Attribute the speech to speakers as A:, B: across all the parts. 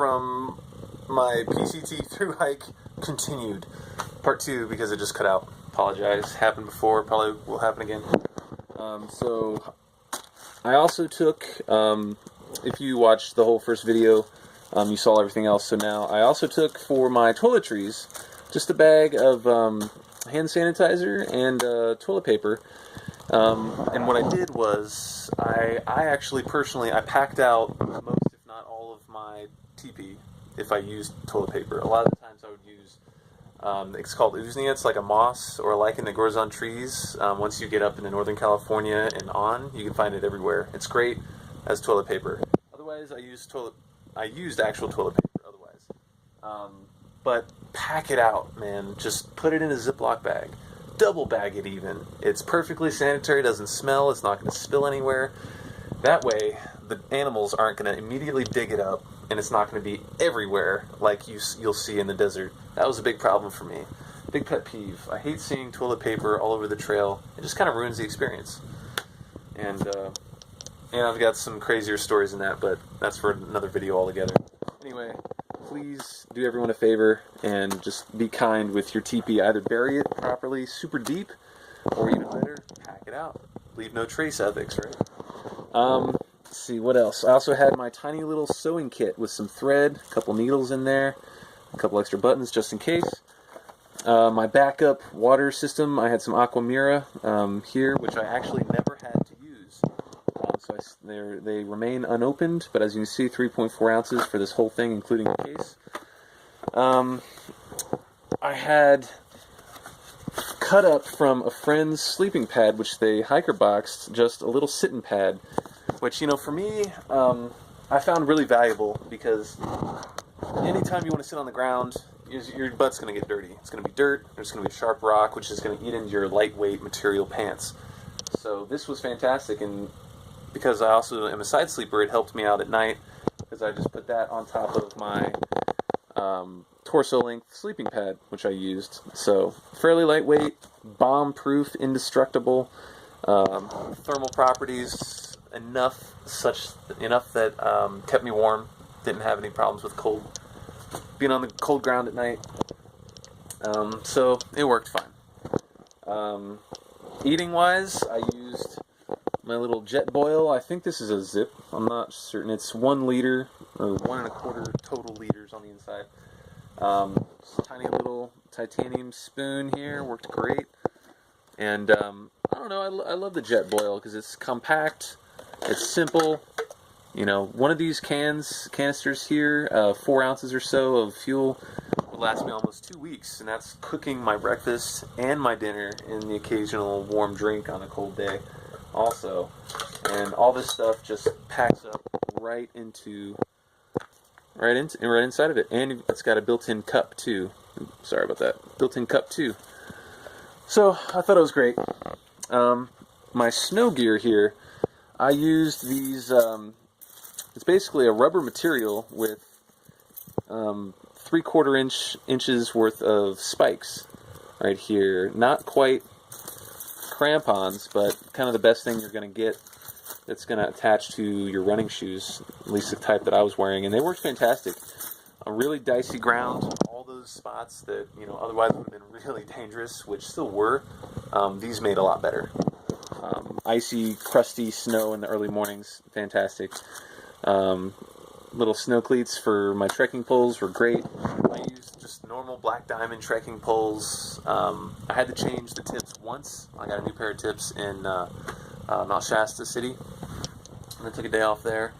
A: from my PCT Thru-hike continued. Part 2 because it just cut out. Apologize. Happened before. Probably will happen again. So I also took, if you watched the whole first video, you saw everything else. So now I also took for my toiletries just a bag of hand sanitizer and toilet paper. And what I did was I actually personally I packed out most, if not all, of my teepee if I used toilet paper. A lot of the times I would use it's called usnia. It's like a moss or a lichen that grows on trees. Once you get up into Northern California and on, you can find it everywhere. It's great as toilet paper. Otherwise, I used actual toilet paper. Otherwise, but pack it out, man. Just put it in a Ziploc bag. Double bag it even. It's perfectly sanitary. Doesn't smell. It's not going to spill anywhere. That way, the animals aren't going to immediately dig it up, and it's not going to be everywhere like you'll see in the desert. That was a big problem for me. Big pet peeve. I hate seeing toilet paper all over the trail. It just kind of ruins the experience. And I've got some crazier stories than that, but that's for another video altogether. Anyway, please do everyone a favor and just be kind with your teepee. Either bury it properly, super deep, or even better, pack it out. Leave no trace ethics, right? Let's see, what else? I also had my tiny little sewing kit with some thread, a couple needles in there, a couple extra buttons just in case. My backup water system, I had some Aqua Mira here, which I actually never had to use. So they remain unopened, but as you can see, 3.4 ounces for this whole thing, including the case. I had cut up from a friend's sleeping pad, which they hiker boxed, just a little sitting pad, which, you know, for me, I found really valuable because anytime you want to sit on the ground, your butt's going to get dirty. It's going to be dirt, there's going to be sharp rock, which is going to eat into your lightweight material pants. So this was fantastic, and because I also am a side sleeper, it helped me out at night, because I just put that on top of my torso-length sleeping pad, which I used. So fairly lightweight, bomb-proof, indestructible, thermal properties, enough that kept me warm. Didn't have any problems with being on the cold ground at night. So it worked fine. Eating-wise, I used my little jet boil. I think this is a zip. I'm not certain. It's 1 liter, or 1 1/4 total liters on the inside. Tiny little titanium spoon here, worked great. And I don't know, I love the jet boil because it's compact, it's simple. You know, one of these canisters here, 4 ounces or so of fuel, would last me almost 2 weeks, and that's cooking my breakfast and my dinner and the occasional warm drink on a cold day also. And all this stuff just packs up right inside of it, and it's got a built-in cup too. Sorry about that. Built-in cup too. So I thought it was great. My snow gear here, I used these. It's basically a rubber material with 3/4 inches worth of spikes right here. Not quite crampons, but kind of the best thing you're going to get that's going to attach to your running shoes, at least the type that I was wearing, and they worked fantastic. A really dicey ground, all those spots that, you know, otherwise would have been really dangerous, which still were, these made a lot better. Icy, crusty snow in the early mornings, fantastic. Little snow cleats for my trekking poles were great. I used just normal Black Diamond trekking poles. I had to change the tips once. I got a new pair of tips in Mount Shasta City, and I took a day off there.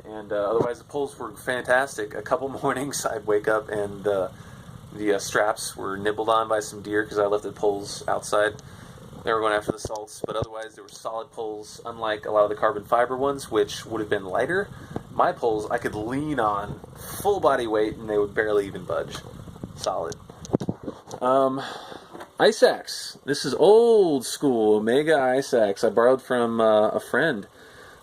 A: And otherwise, the poles were fantastic. A couple mornings, I'd wake up and the straps were nibbled on by some deer because I left the poles outside. They were going after the salts, but otherwise they were solid poles, unlike a lot of the carbon fiber ones, which would have been lighter. My poles, I could lean on full body weight, and they would barely even budge. Solid. Ice axe. This is old school Omega ice axe. I borrowed from a friend.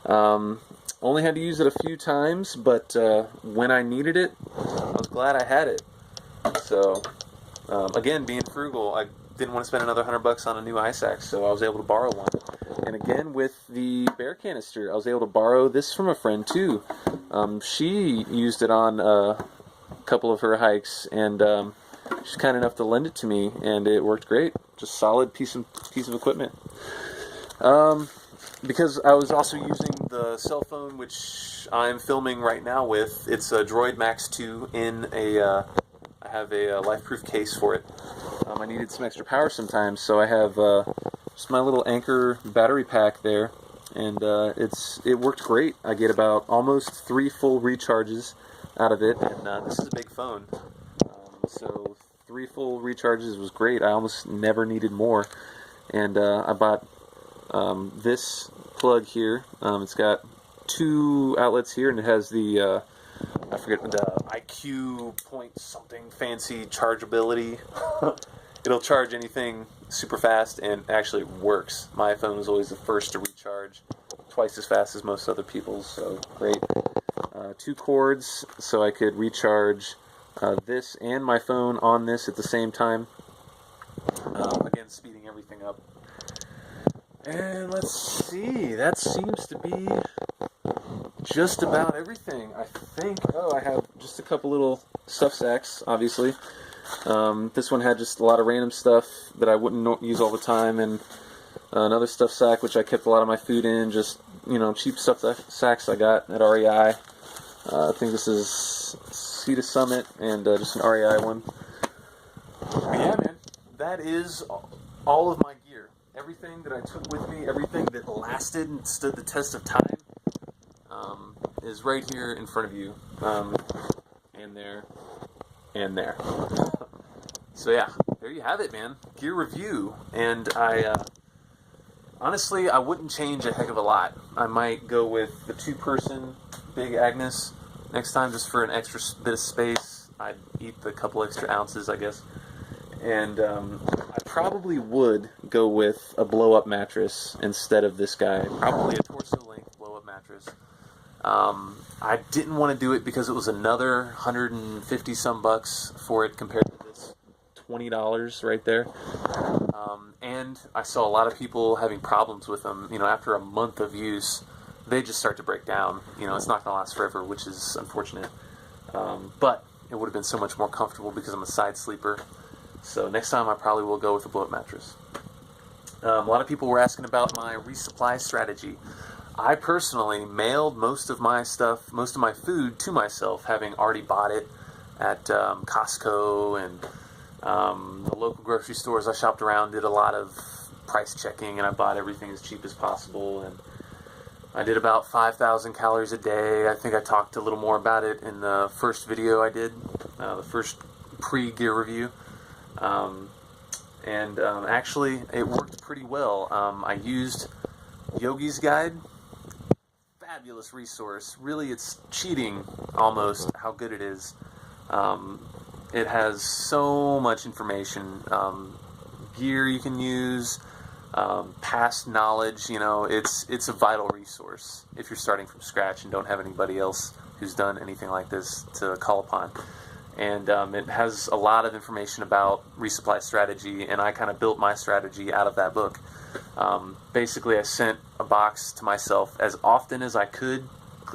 A: Only had to use it a few times, but when I needed it, I was glad I had it. So, again, being frugal, I didn't want to spend another $100 on a new ice axe, so I was able to borrow one. And again, with the bear canister, I was able to borrow this from a friend too. She used it on a couple of her hikes, and she's kind enough to lend it to me, and it worked great. Just solid piece of equipment. Because I was also using the cell phone, which I'm filming right now with. It's a Droid Max 2 in a. I have a life-proof case for it. I needed some extra power sometimes, so I have just my little Anchor battery pack there, and it worked great. I get about almost 3 full recharges out of it, and this is a big phone, so 3 full recharges was great. I almost never needed more, and I bought this plug here. It's got 2 outlets here, and it has the I forget the IQ point something fancy chargeability. It'll charge anything super fast, and actually it works. My phone is always the first to recharge, twice as fast as most other people's, so great. 2 cords, so I could recharge this and my phone on this at the same time. Again, speeding everything up. And let's see, that seems to be just about everything, I think. Oh, I have just a couple little stuff sacks, obviously. This one had just a lot of random stuff that I wouldn't use all the time, and another stuff sack which I kept a lot of my food in, just, cheap stuff sacks I got at REI. I think this is Sea to Summit, and just an REI one. But yeah, man, that is all of my gear. Everything that I took with me, everything that lasted and stood the test of time, is right here in front of you, and there, and there. So yeah, there you have it, man. Gear review, and honestly, I wouldn't change a heck of a lot. I might go with the 2-person Big Agnes next time, just for an extra bit of space. I'd eat the couple extra ounces, I guess. And I probably would go with a blow-up mattress instead of this guy. Probably a torso-length blow-up mattress. I didn't want to do it because it was another 150 some bucks for it compared to this $20 right there. And I saw a lot of people having problems with them. After a month of use, they just start to break down. It's not going to last forever, which is unfortunate. But it would have been so much more comfortable because I'm a side sleeper. So next time I probably will go with a blow-up mattress. A lot of people were asking about my resupply strategy. I personally mailed most of my stuff, most of my food to myself, having already bought it at Costco and the local grocery stores I shopped around. Did a lot of price checking, and I bought everything as cheap as possible. And I did about 5,000 calories a day. I think I talked a little more about it in the first video I did, the first pre-gear review. Actually, it worked pretty well. I used Yogi's Guide. Fabulous resource. Really, it's cheating almost how good it is. It has so much information, gear you can use, past knowledge. It's a vital resource if you're starting from scratch and don't have anybody else who's done anything like this to call upon. And it has a lot of information about resupply strategy, and I kind of built my strategy out of that book. Basically, I sent a box to myself as often as I could,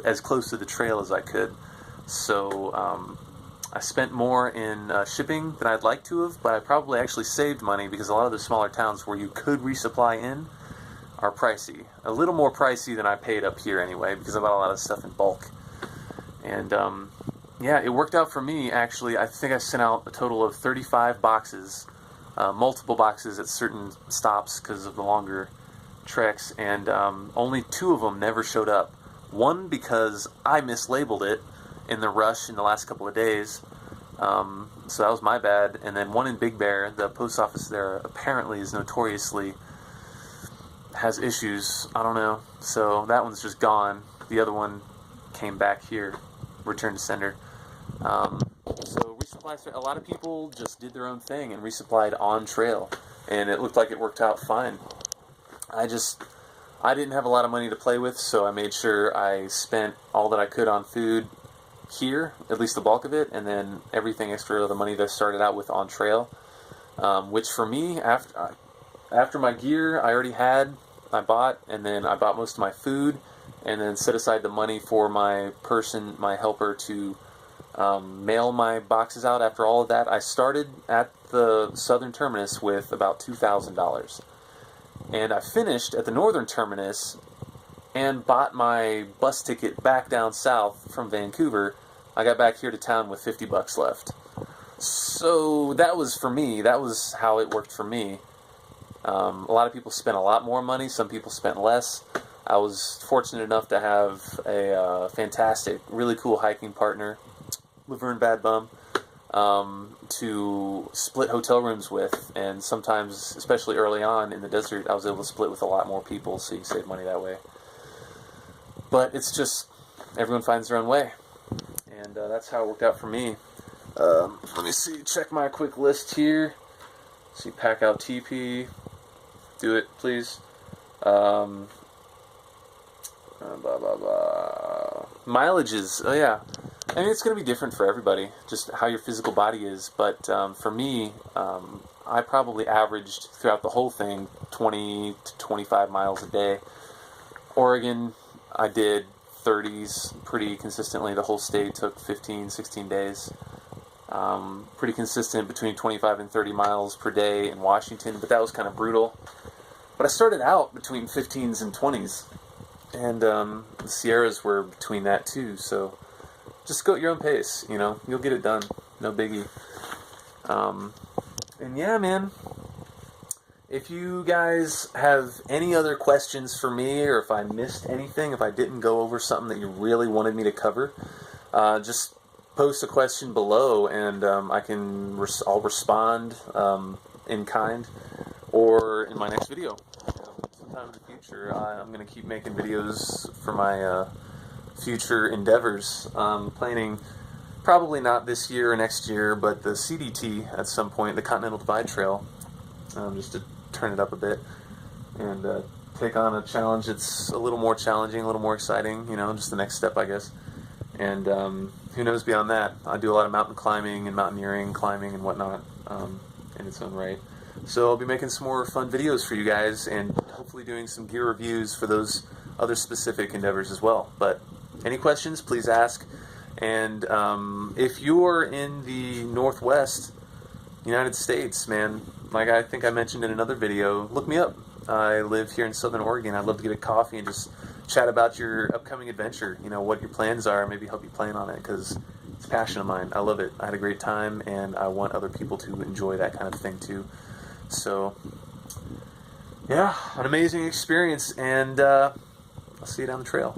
A: as close to the trail as I could. So I spent more in shipping than I'd like to have, but I probably actually saved money because a lot of the smaller towns where you could resupply in are pricey. A little more pricey than I paid up here anyway, because I bought a lot of stuff in bulk. And yeah, it worked out for me, actually. I think I sent out a total of 35 boxes, multiple boxes at certain stops because of the longer treks, and only 2 of them never showed up. One because I mislabeled it in the rush in the last couple of days, so that was my bad. And then one in Big Bear, the post office there apparently is notoriously has issues. I don't know, so that one's just gone. The other one came back here, returned to sender. So resupply, a lot of people just did their own thing and resupplied on trail, and it looked like it worked out fine. I didn't have a lot of money to play with, so I made sure I spent all that I could on food here, at least the bulk of it, and then everything extra, the money that I started out with on trail, which for me, after my gear, I already had bought, and then I bought most of my food, and then set aside the money for my helper, to mail my boxes out. After all of that, I started at the southern terminus with about $2,000, and I finished at the northern terminus and bought my bus ticket back down south from Vancouver. I got back here to town with $50 left. So that was for me. That was how it worked for me. A lot of people spent a lot more money. Some people spent less. I was fortunate enough to have a fantastic, really cool hiking partner, Laverne Bad Bum, to split hotel rooms with. And sometimes, especially early on in the desert, I was able to split with a lot more people, so you save money that way. But it's just, everyone finds their own way. And that's how it worked out for me. Let me see, check my quick list here. See, pack out TP. Do it, please. Blah, blah, blah. Mileage is, oh yeah. I mean, it's going to be different for everybody, just how your physical body is. But for me, I probably averaged throughout the whole thing 20 to 25 miles a day. Oregon, I did 30s pretty consistently. The whole state took 15, 16 days. Pretty consistent between 25 and 30 miles per day in Washington, but that was kind of brutal. But I started out between 15s and 20s, and the Sierras were between that too, so just go at your own pace, you know, you'll get it done, no biggie. And yeah, man, if you guys have any other questions for me, or if I missed anything, if I didn't go over something that you really wanted me to cover, just post a question below, and I'll respond in kind, or in my next video. Sometime in the future, I'm going to keep making videos for my future endeavors. Planning probably not this year or next year, but the CDT at some point, the Continental Divide Trail, just to turn it up a bit and take on a challenge that's a little more challenging, a little more exciting, you know, just the next step, I guess. And who knows beyond that? I do a lot of mountain climbing and mountaineering, climbing and whatnot in its own right. So I'll be making some more fun videos for you guys, and hopefully doing some gear reviews for those other specific endeavors as well. But any questions, please ask. And if you're in the Northwest United States, man, like I think I mentioned in another video, look me up. I live here in Southern Oregon. I'd love to get a coffee and just chat about your upcoming adventure, you know, what your plans are, maybe help you plan on it, because it's a passion of mine. I love it. I had a great time, and I want other people to enjoy that kind of thing too. So, yeah, an amazing experience, and I'll see you down the trail.